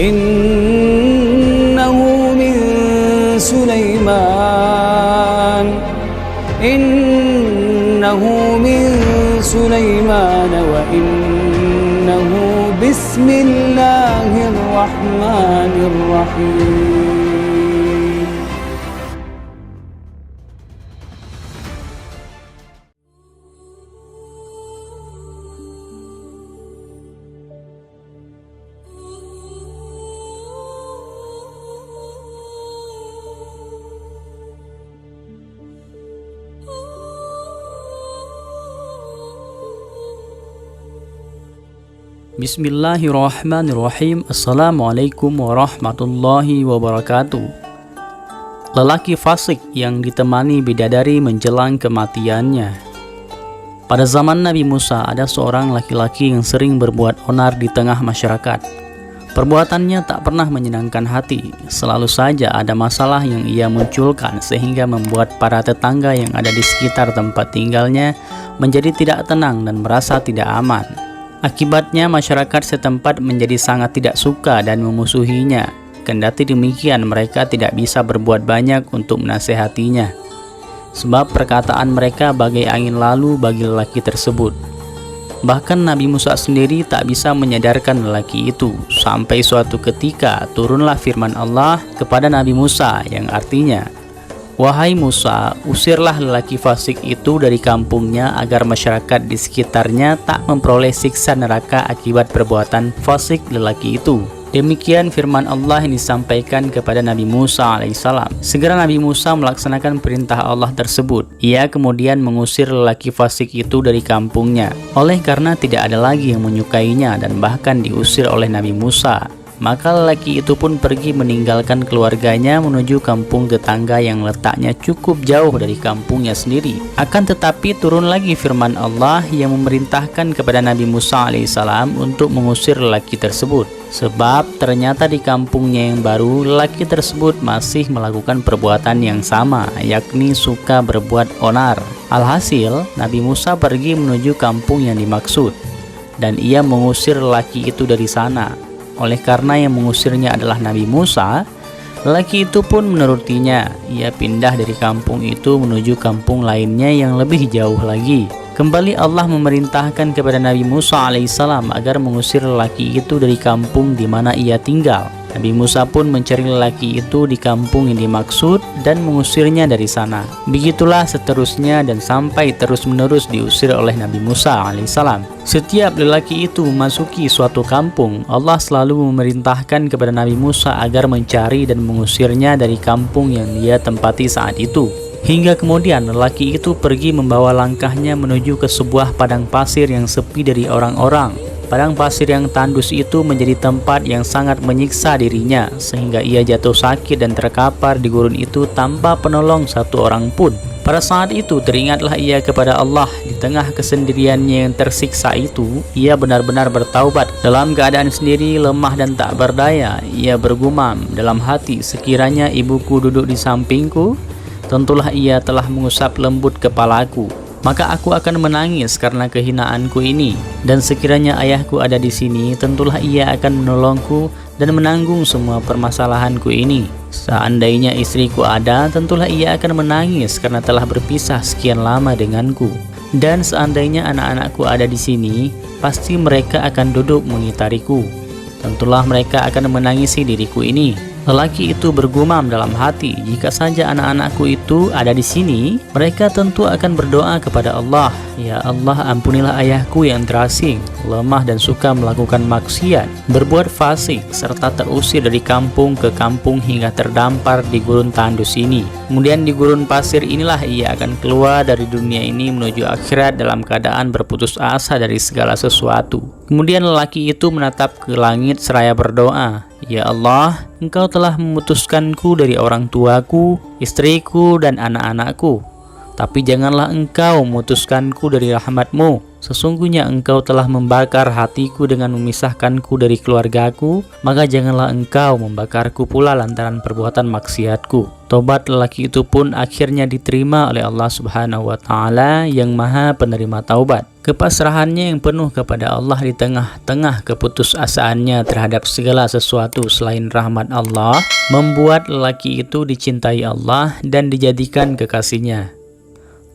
innahu min Sulaiman wa innahu bismillahirrahmanirrahim. Bismillahirrahmanirrahim. Assalamualaikum warahmatullahi wabarakatuh. Lelaki fasik yang ditemani bidadari menjelang kematiannya. Pada zaman Nabi Musa ada seorang laki-laki yang sering berbuat onar di tengah masyarakat. Perbuatannya tak pernah menyenangkan hati. Selalu saja ada masalah yang ia munculkan sehingga membuat para tetangga yang ada di sekitar tempat tinggalnya menjadi tidak tenang dan merasa tidak aman. Akibatnya masyarakat setempat menjadi sangat tidak suka dan memusuhinya. Kendati demikian mereka tidak bisa berbuat banyak untuk menasehatinya, sebab perkataan mereka bagai angin lalu bagi lelaki tersebut. Bahkan Nabi Musa sendiri tak bisa menyadarkan lelaki itu. Sampai suatu ketika turunlah firman Allah kepada Nabi Musa yang artinya, "Wahai Musa, usirlah lelaki fasik itu dari kampungnya agar masyarakat di sekitarnya tak memperoleh siksa neraka akibat perbuatan fasik lelaki itu." Demikian firman Allah yang disampaikan kepada Nabi Musa alaihissalam. Segera Nabi Musa melaksanakan perintah Allah tersebut. Ia kemudian mengusir lelaki fasik itu dari kampungnya. Oleh karena tidak ada lagi yang menyukainya dan bahkan diusir oleh Nabi Musa, maka lelaki itu pun pergi meninggalkan keluarganya menuju kampung tetangga yang letaknya cukup jauh dari kampungnya sendiri. Akan tetapi turun lagi firman Allah yang memerintahkan kepada Nabi Musa alaihissalam untuk mengusir lelaki tersebut. Sebab ternyata di kampungnya yang baru lelaki tersebut masih melakukan perbuatan yang sama, yakni suka berbuat onar. Alhasil Nabi Musa pergi menuju kampung yang dimaksud dan ia mengusir lelaki itu dari sana. Oleh karena yang mengusirnya adalah Nabi Musa, lelaki itu pun menurutinya. Ia pindah dari kampung itu menuju kampung lainnya yang lebih jauh lagi. Kembali Allah memerintahkan kepada Nabi Musa alaihissalam agar mengusir lelaki itu dari kampung di mana ia tinggal. Nabi Musa pun mencari lelaki itu di kampung yang dimaksud dan mengusirnya dari sana. Begitulah seterusnya dan sampai terus-menerus diusir oleh Nabi Musa alaihissalam. Setiap lelaki itu memasuki suatu kampung, Allah selalu memerintahkan kepada Nabi Musa agar mencari dan mengusirnya dari kampung yang dia tempati saat itu. Hingga kemudian lelaki itu pergi membawa langkahnya menuju ke sebuah padang pasir yang sepi dari orang-orang. Padang pasir yang tandus itu menjadi tempat yang sangat menyiksa dirinya, sehingga ia jatuh sakit dan terkapar di gurun itu tanpa penolong satu orang pun. Pada saat itu teringatlah ia kepada Allah. Di tengah kesendiriannya yang tersiksa itu, ia benar-benar bertaubat. Dalam keadaan sendiri, lemah dan tak berdaya, ia bergumam dalam hati, sekiranya ibuku duduk di sampingku, tentulah ia telah mengusap lembut kepalaku. Maka aku akan menangis karena kehinaanku ini. Dan sekiranya ayahku ada di sini, tentulah ia akan menolongku dan menanggung semua permasalahanku ini. Seandainya istriku ada, tentulah ia akan menangis karena telah berpisah sekian lama denganku. Dan seandainya anak-anakku ada di sini, pasti mereka akan duduk mengitariku. Tentulah mereka akan menangisi diriku ini. Lelaki itu bergumam dalam hati, jika saja anak-anakku itu ada di sini, mereka tentu akan berdoa kepada Allah, "Ya Allah, ampunilah ayahku yang terasing, lemah dan suka melakukan maksiat, berbuat fasik, serta terusir dari kampung ke kampung hingga terdampar di gurun tandus ini. Kemudian di gurun pasir inilah ia akan keluar dari dunia ini menuju akhirat dalam keadaan berputus asa dari segala sesuatu." Kemudian lelaki itu menatap ke langit seraya berdoa, "Ya Allah, Engkau telah memutuskanku dari orang tuaku, istriku, dan anak-anakku. Tapi janganlah Engkau memutuskanku dari rahmat-Mu. Sesungguhnya engkau telah membakar hatiku dengan memisahkanku dari keluargaku, maka janganlah engkau membakarku pula lantaran perbuatan maksiatku. Tobat lelaki itu pun akhirnya diterima oleh Allah Subhanahu wa Ta'ala yang Maha Penerima Taubat. Kepasrahannya yang penuh kepada Allah di tengah-tengah keputusasaannya terhadap segala sesuatu selain rahmat Allah membuat lelaki itu dicintai Allah dan dijadikan kekasihnya.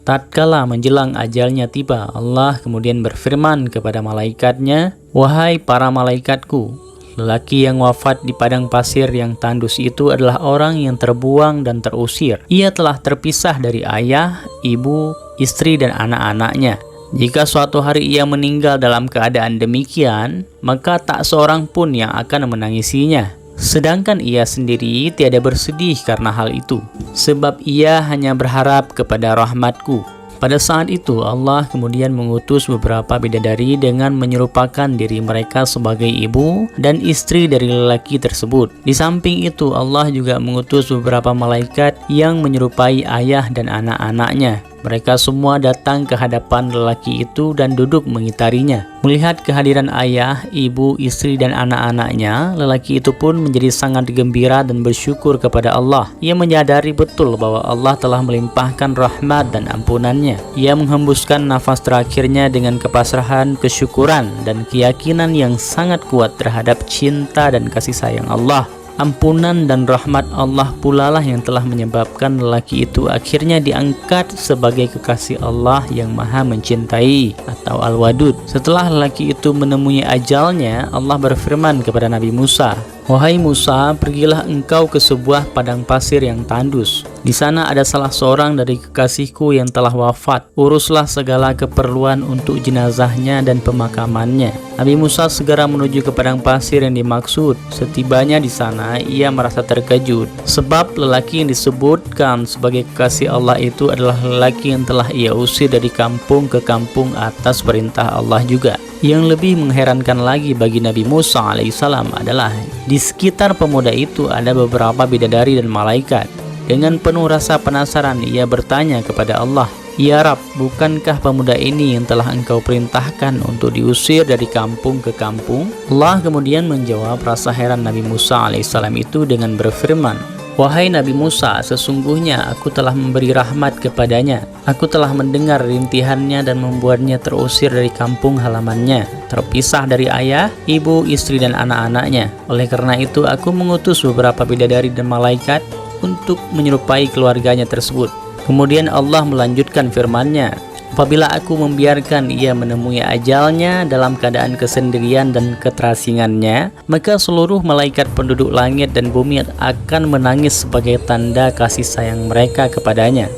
Tatkala menjelang ajalnya tiba, Allah kemudian berfirman kepada malaikatnya, "Wahai para malaikatku, lelaki yang wafat di padang pasir yang tandus itu adalah orang yang terbuang dan terusir. Ia telah terpisah dari ayah, ibu, istri, dan anak-anaknya. Jika suatu hari ia meninggal dalam keadaan demikian, maka tak seorang pun yang akan menangisinya. Sedangkan ia sendiri tiada bersedih karena hal itu, sebab ia hanya berharap kepada rahmatku." Pada saat itu Allah kemudian mengutus beberapa bidadari dengan menyerupakan diri mereka sebagai ibu dan istri dari lelaki tersebut. Di samping itu Allah juga mengutus beberapa malaikat yang menyerupai ayah dan anak-anaknya. Mereka semua datang ke hadapan lelaki itu dan duduk mengitarinya. Melihat kehadiran ayah, ibu, istri, dan anak-anaknya, lelaki itu pun menjadi sangat gembira dan bersyukur kepada Allah. Ia menyadari betul bahwa Allah telah melimpahkan rahmat dan ampunannya. Ia menghembuskan nafas terakhirnya dengan kepasrahan, kesyukuran, dan keyakinan yang sangat kuat terhadap cinta dan kasih sayang Allah. Ampunan dan rahmat Allah pula lah yang telah menyebabkan lelaki itu akhirnya diangkat sebagai kekasih Allah yang Maha Mencintai atau Al-Wadud. Setelah lelaki itu menemui ajalnya, Allah berfirman kepada Nabi Musa, "Wahai Musa, pergilah engkau ke sebuah padang pasir yang tandus. Di sana ada salah seorang dari kekasihku yang telah wafat. Uruslah segala keperluan untuk jenazahnya dan pemakamannya." Nabi Musa segera menuju ke padang pasir yang dimaksud. Setibanya di sana, ia merasa terkejut, sebab lelaki yang disebutkan sebagai kekasih Allah itu adalah lelaki yang telah ia usir dari kampung ke kampung atas perintah Allah juga. Yang lebih mengherankan lagi bagi Nabi Musa alaihissalam adalah di sekitar pemuda itu ada beberapa bidadari dan malaikat. Dengan penuh rasa penasaran ia bertanya kepada Allah, "Ya Rab, bukankah pemuda ini yang telah engkau perintahkan untuk diusir dari kampung ke kampung?" Allah kemudian menjawab rasa heran Nabi Musa alaihissalam itu dengan berfirman, "Wahai Nabi Musa, sesungguhnya aku telah memberi rahmat kepadanya. Aku telah mendengar rintihannya dan membuatnya terusir dari kampung halamannya, terpisah dari ayah, ibu, istri, dan anak-anaknya. Oleh karena itu aku mengutus beberapa bidadari dan malaikat untuk menyerupai keluarganya tersebut." Kemudian Allah melanjutkan firman-Nya, "Apabila aku membiarkan ia menemui ajalnya dalam keadaan kesendirian dan keterasingannya, maka seluruh malaikat penduduk langit dan bumi akan menangis sebagai tanda kasih sayang mereka kepadanya.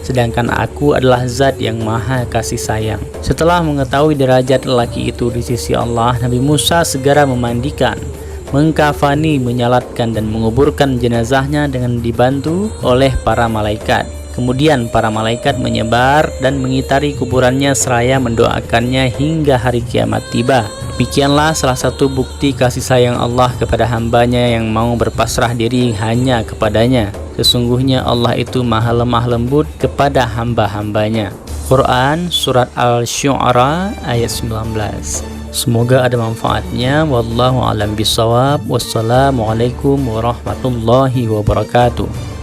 Sedangkan aku adalah zat yang maha kasih sayang." Setelah mengetahui derajat lelaki itu di sisi Allah, Nabi Musa segera memandikan, mengkafani, menyalatkan, dan menguburkan jenazahnya dengan dibantu oleh para malaikat. Kemudian para malaikat menyebar dan mengitari kuburannya seraya mendoakannya hingga hari kiamat tiba. Demikianlah salah satu bukti kasih sayang Allah kepada hambanya yang mau berpasrah diri hanya kepadanya. Sesungguhnya Allah itu maha lemah lembut kepada hamba-hambanya. Quran Surat Al-Syu'ara ayat 19. Semoga ada manfaatnya. Wallahu a'lam bishawab. Wassalamualaikum warahmatullahi wabarakatuh.